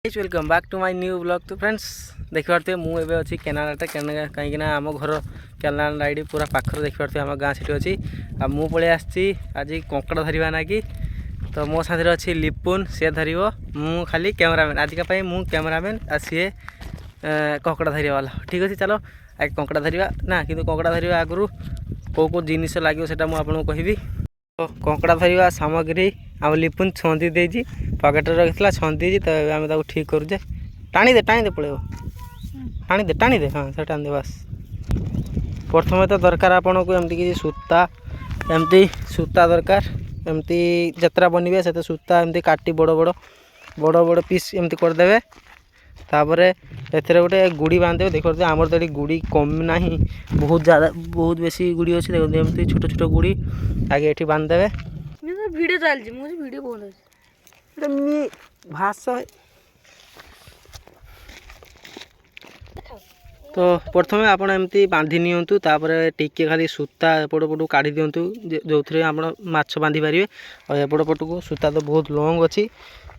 Welcome back to my new blog. तो friends देखिपे मुझे अच्छी केनालटे कहीं आम घर केनाल लाइट पूरा पाखर देखिपे आम गाँ से अच्छी मु पलि आसी आज कंकड़ धरवा ना कि तो मो साथी अच्छी लिपुन सी धर मु खाली कैमरामैन आजिका मु कैमरामैन आ सी कंकड़ धरवा वाला। ठीक अच्छे चलो आगे कंकड़ धरवा ना कि कंकड़ धरवा आगु कौ जिनस लगे से मुझे कहबी। तो कंकड़ा धरवा सामग्री आम लिपुन छंदी देजी पकेट रखी छंदी तो आम ठीक करुचे। टाणी दे पड़े टाणी दे हाँ से टाणी दे बस। प्रथम तो दरकार आपन को एमती किसी सूता एमती सूता दरकार एमती जतरा बनवे से सूता एमती काटी बड़ बड़ बड़ बड़ पीस एमती करदे। तापर एथरे गोटे गुड़ी बांधे देखते आमर तो ये गुड़ी कम ना बहुत ज़्यादा बहुत बेसी गुड़ी अच्छी देखते एमती छोट छोट गुड़ी आगे ये बांधदे। वीडियो चलती मुझे वीडियो बहुत भाष तो प्रथम आप एमती बांधि नियंतु तापर टिके खाली सूता एपट पटू काढ़ी दिंतु जो थे आप माछ बांधि पारे। और एपट पट को सूता तो बहुत लंग अच्छी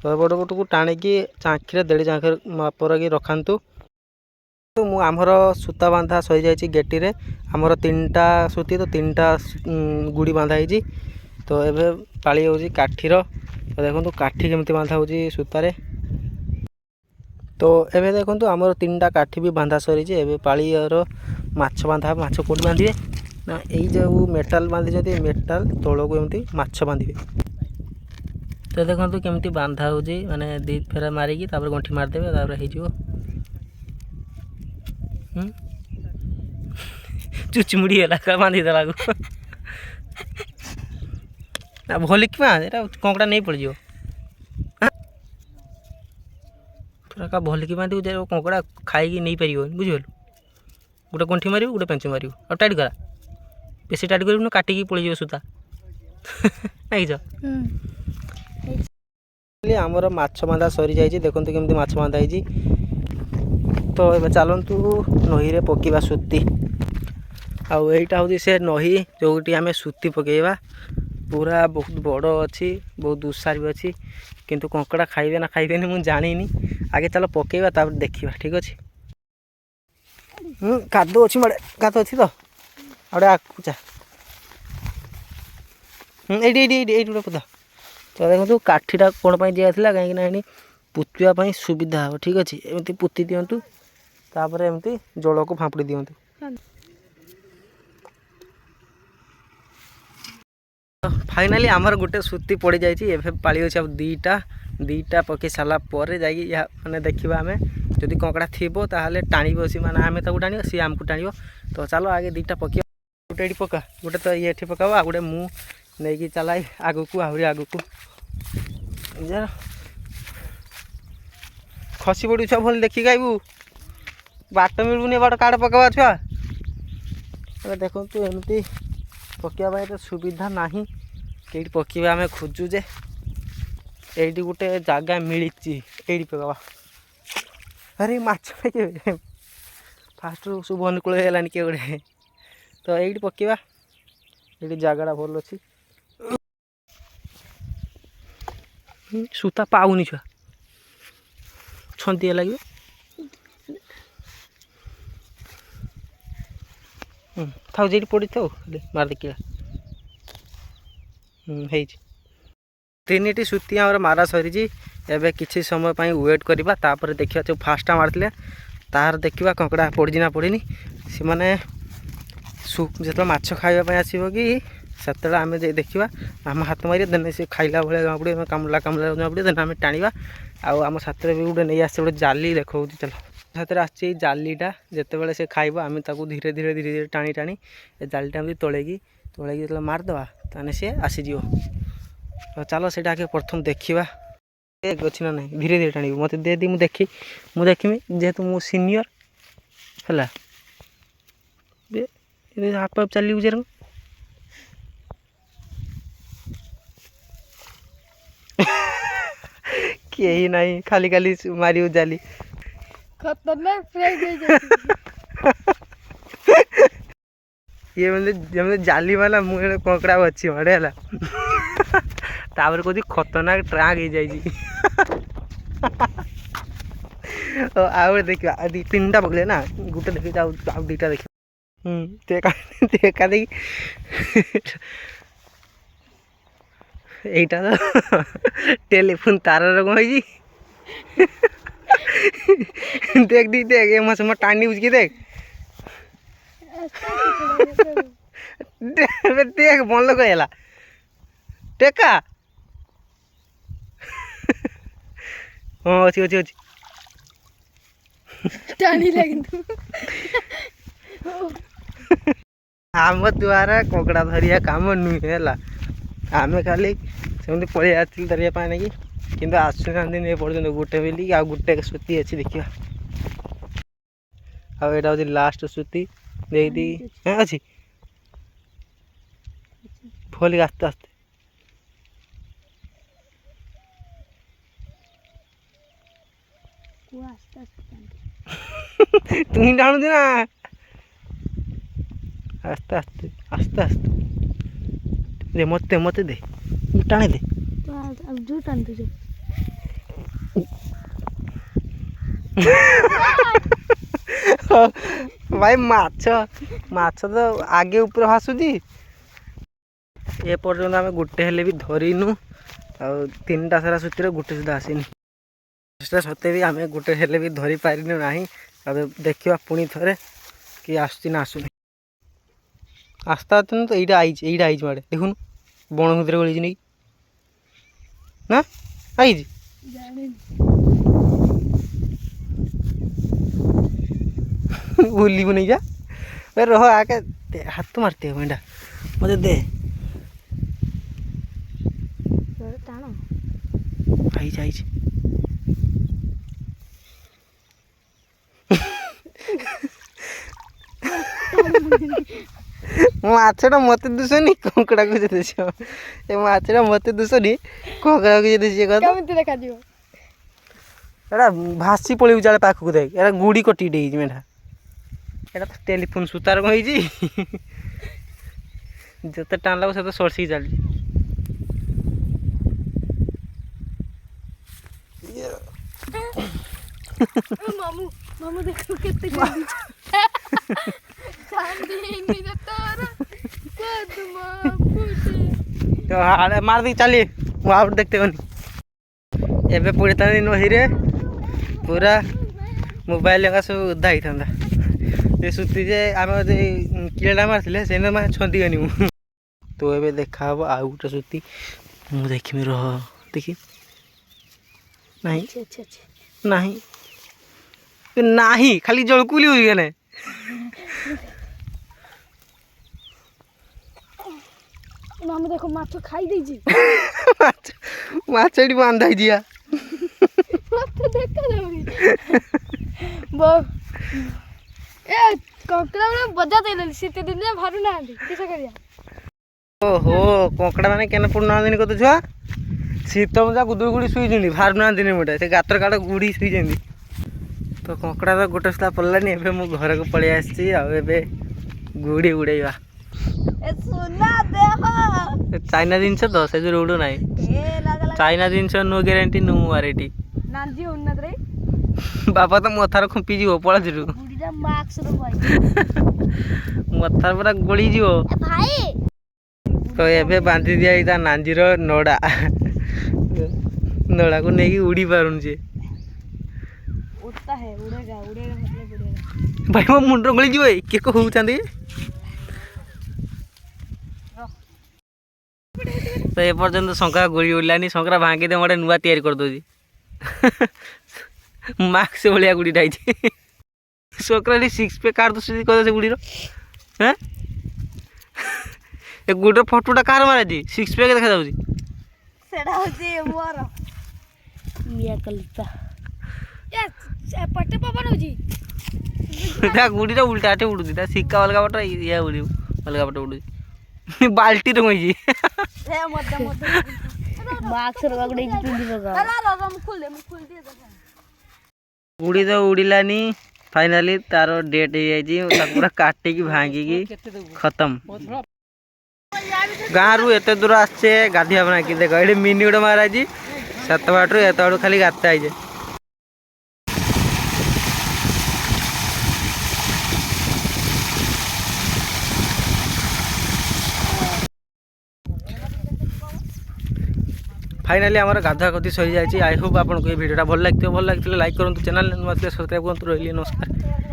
तो एपट पट को टाणिकी चाखिरे देड़ी चाखिर मापर की रखातु। तो मु आमर सूता बांधा सही जाइए गेटी रे आमर 3टा सूती तो 3टा गुड़ी बांधा होती। तो ये पाली हो काठीर तो देखो काठी केमती बांधा हो सूतार। तो ये देखो आमर 3टा काठी भी बांधा सरी ए पालीर माछ बांधा माछ कौट बांधे ना यही जो मेटाल बांधी मेटाल तौल को एमती माछ बांधे। तो देखो केमती बांधा हो माने 2 फेरा मारिकी गंठी मारदेवे हो चुचमुड़ी है का बांधी देला भलिक कंकड़ा नहीं पड़ जाओ पूरा का भलिकी बांधी कंकड़ा खाई नहीं पार बुझल। गोटे गंठी मार गोटे पेंच मार और टाइट करा बेसी टाइट कर काटिकी पड़ सूता नहीं आमर माछ बांधा सरी जाइए देखो केमती माछ बांधा है। तो ये चलतु नही रे पकेवा सूती आईटा हूँ से नही जोटी आम सूती पकेवा पूरा बहुत बड़ अच्छी बहुत उषार भी अच्छी किंतु कंकड़ा खाइबे ना खाइबे मुझे जानी आगे चलो पकेवा तापर देखा। ठीक अच्छे कादो अच्छी माड़े कादो अच्छी तो आड़े आकुचा ये पता। तो देखो काठीटा कौन पर दिखाला कहीं पुतवा सुविधा हे। ठीक अच्छे एमती पुति दिंतु तापर एमती जल को फांपड़ी दिंतु। फाइनाली आमर गोटे सूती पड़ जाए पाली अच्छे अब 2टा पकई सारा पर मैंने देखा आम जदि कंकड़ा थी ताहले टाणी सी मैंने आम टाणी सी आमको टाण। तो चलो आगे 2टा पक गोटे ये पका गोटे तो ये पकाव आ गोटे मु नहीं चलाई आग को आहरी आग को खसी पड़ू छुआ भल देखिक आईबू बाट मिलूनी बाट काड़ पकावा छुआ देखो एमती पकड़ा तो सुविधा ना कई पकेवा आम खोजुचे ये गोटे जगह मिली ये पकावा। अरे माछ फास्ट शुभ अनुकूल होगानी किए गोटे तो ये पकेवा ये जगह भल अच्छी सूता पाऊनी छुआ छंदी लगे था जी पड़ी था मार देखिए 3टी सूती आम मारा सरी एवं किसी समय वेट करवा तापर देखा जो फास्टा मारते तार देखा कंकड़ा पड़ी ना पड़नी से मैंने जो माछ खावाई आसो कि से आम देखा आम हाथ मारे देने से खाइला भाया जमा पड़े कामुला कामुला जमा पड़े देने आम टाणवा आम साथ भी गोटे नहीं आस गोटे जाली देखा चलो साथ आसी जालीटा जिते से खाइब आम धीरे धीरे धीरे धीरे टाणी टाणी जालीटा एमती तोलेकी जो मारदे ताने सी आसीज। तो चलो से आगे प्रथम देखा अच्छी ना ना धीरे धीरे टाणी मत दे दी मुझे देखी जेहेतु मु सीनियर है हाफ हाफ चली बुझे कहीं नहीं खाली खाली मारी जाली खतरनाक ये मतलब जाली वाला मुझे कंकड़ा अच्छी मारे है तापर कौन खतरनाक ट्राक हो जाए ଆଉ ଦେଖିବା ଆଉ ଦୁଇ ତିନିଟା ପକେଇଲେ ନା ଗୋଟେ ଦେଖିକି ଆଉ ଆଉ ଦୁଇଟା ଦେଖିବା ତୁ ଏକା ଦେଖି এইটা তো টেলিফোন তারর কম হয়েছি দেখ দি দেখ এ মাছ আমার টানি বুঝকি দেখ দেখ বন্ধ করে এলা টেকা ହଁ ଅଛି ଅଛି ଅଛି টানি লাগନ୍ତୁ ଆମ ଦ୍ୱାରା କଙ୍କଡ଼ା ଧରିବା କାମ ନୁହେଁ ହେଲା ଆମେ ଖାଲି ସେମିତି ପଳେଇ ଆସିଥିଲୁ ଧରିବା ପାଇଁ ନାକି କିନ୍ତୁ ଆସୁନାହାନ୍ତି ଏ ପର୍ଯ୍ୟନ୍ତ ଗୋଟେ ବୋଲି ଆଉ ଗୋଟେ ସୂତି ଅଛି ଦେଖିବା ଆଉ ଏଇଟା ହେଉଛି ଲାଷ୍ଟ ସୂତି ଦେଇକି ଅଛି ଫୋଲିକି ଆସ୍ତେ ଆସ୍ତେ তুই টাণুଛୁ না আস্তে আস্তে আস্তে আস্তে দে মতে মতে দে টানে দে जो टानते जो ଭାଇ ମାଛ ମାଛ ତ ଆଗେ ଉପରେ ଭାସୁଛି ଏ ପର୍ଯ୍ୟନ୍ତ ଆମେ ଗୋଟେ ହେଲେ ବି ଧରିନୁ ଆଉ ତିନିଟା ସାରା ସୂତିରେ ଗୋଟେ ସୁଦ୍ଧା ଆସିନି ସେଟା ସତେ ବି ଆମେ ଗୋଟେ ହେଲେ ବି ଧରି ପାରିନୁ ନାହିଁ ଆଉ ଦେଖିବା ପୁଣି ଥରେ କି ଆସୁଛି ନା ଆସୁନି ଆସ୍ତେ ଆସ୍ତେ ତ এইটা ଆଇଛି ମାଡ଼େ ଦେଖୁନୁ ବଣ ଭିତରେ ଗଳିଛି ନାଇଁ ନା ଆଇଛି ବୁଲିବୁ ନେଇ ଯା ରହ ଆକେ ହାତ ମାରତେ ଏଇଟା ମତେ ଦେ টানো ଆଇଛି ଆଇଛି ମାଛଟା ମତେ ଦୁଷନି କଙ୍କଡ଼ାକୁ ଯେ ଦୁଷ ଏ ମାଛଟା ମତେ ଦୁଷନି କଙ୍କଡ଼ାକୁ ଯେ ଦୁଷ କଥା କେମିତି ଦେଖାଯିବ ଏଇଟା ଭାସି ପଳେଇବୁ ଚାଲେ ପାଖକୁ ଦେଖ ଏଇଟା ଗୁଡ଼ି କଟିକି ହେଇଛି ମେଣ୍ଢା ଏଇଟା ତ ଟେଲିଫୋନ୍ ସୂତାର କ'ଣ ହେଇଛି ଯେତେ ଟାଣିଲା ସେତେ ସର୍ସିକି ଚାଲିଛି ମାମୁ ମାମୁ ଦେଖ କେତେ ମାର ଦେଇକି ଚାଲି ମୁଁ ଆଉ ଦେଖତେ ଗନି ଏବେ ପଡ଼ିଥାନ୍ତି ନଦୀରେ ପୁରା ମୋବାଇଲ ଏକା ସବୁ ଓଦା ହେଇଥାନ୍ତା ଏ ସୂତି ଯେ ଆମେ କିଳାଟା ମାରିଥିଲେ ସେନେ ମାନେ ଛନ୍ଦିଗନି ମୁଁ ତ ଏବେ ଦେଖାହବ ଆଉ ଗୋଟେ ସୂତି ମୁଁ ଦେଖିବି ରହ ଦେଖି ନାହିଁ ନାହିଁ ନାହିଁ ଖାଲି ଜଳକୁଲି ହଉଛି କେନେ ମାମୁ ଦେଖ ମାଛ ଖାଇ ଦେଇଛି ମାଛ ଏଠି ବାନ୍ଧା ହେଇଛି ମତେ ଦେଖାଯାଉନି ଏ କଙ୍କଡ଼ା ମାନେ ବଜା ଦେଇଦେଲି ଶୀତ ଦିନରେ ଭାରୁ ନାହାନ୍ତି କିସ କରିବା ଓହୋ କଙ୍କଡ଼ା ମାନେ କେନେ ପଡ଼ୁନାହାନ୍ତି କତ ଛୁଆ ଶୀତ ମଜା ଗୁଦୁର ଗୁଡ଼ି ଶୋଇଛନ୍ତି ବାହାରୁ ନାହାନ୍ତି ଗୋଟେ ସେ ଗାତର କାଡ଼ ଗୁଡ଼ି ଶୋଇଛନ୍ତି ତ କଙ୍କଡ଼ା ତ ଗୋଟେ ସୁଧା ପଡ଼ିଲାନି ଏବେ ମୁଁ ଘରକୁ ପଳେଇ ଆସିଛି ଆଉ ଏବେ ଗୁଡ଼ି ଉଡ଼େଇବା ଚାଇନା ଜିନିଷ ତ ସେ ଯୋଉ ଉଡ଼ୁ ନାହିଁ ଚାଇନା ଜିନିଷ ନୋ ଗ୍ୟାରେଣ୍ଟି ନୋ ୱାରେଣ୍ଟି ବାପା ତ ମଥାର ଖୁମ୍ପିଯିବ ପଳାଯିବୁ ମଥାର ପୁରା ଗଳିଯିବ ତ ଏବେ ବାନ୍ଧି ଦିଆ ହେଇଥା ନାଞ୍ଜିର ନଡ଼ା ନଡ଼ାକୁ ନେଇକି ଉଡ଼ି ପାରୁନି ସେ ଭାଇ ମୋ ମୁଣ୍ଡ ଗଳିଯିବ କିଏ କହୁଛନ୍ତି ତ ଏପର୍ଯ୍ୟନ୍ତ ଶଙ୍ଖା ଗୋଳି ଉଡ଼ିଲାନି ଶଙ୍ଖା ଭାଙ୍ଗିଦେ ଗୋଟେ ନୂଆ ତିଆରି କରିଦେଉଛି ମାକ୍ସ ଭଳିଆ ଗୁଡ଼ିଟା ହେଇଛି ଶଙ୍ଖା ସିକ୍ସ ପ୍ୟାକ୍ କାଢ଼ି ଦେଉଛି କହିଲେ ସେ ଗୁଡ଼ିର ହେଁ ଏ ଗୁଡ଼ିର ଫଟୋଟା କାହାର ମାରାଛି ସିକ୍ସ ପ୍ୟାକ୍ ଦେଖାଯାଉଛି ସେଟା ହଉଛି ମୋର ମିଆ କଲିତା ପଟେ ପବନ ହଉଛି ତା ଗୁଡ଼ିଟା ଉଲ୍ଟାଟେ ଉଡ଼ୁଛି ତା ଶିକା ଅଲଗା ପଟ ଇଏ ଉଡ଼ିବ ଅଲଗା ପଟ ଉଡ଼ୁଛି ବାଲ୍ଟିରେ କହିଛି ଗୁଡ଼ି ତ ଉଡ଼ିଲାନି ଫାଇନାଲି ତାର ଡେଟ୍ ହେଇଯାଇଛି ତାକୁ ପୁରା କାଟିକି ଭାଙ୍ଗିକି ଖତମ ଗାଁରୁ ଏତେ ଦୂର ଆସିଛେ ଗାଧୋଇବା ପାଇଁ କି ଦେଖ ଏଠି ମିନି ଗୋଟେ ମାରାଛି 7 ବାଟରୁ ଏତେ ବାଟୁ ଖାଲି ଗାତା ହେଇଛେ फाइनाली आम गाधा गति सही जाए। आई होप आपको ये वीडियोटा भल लगे, भल लगे लाइक करूँ, चैनल सब्सक्राइब करूँ। रही नमस्कार।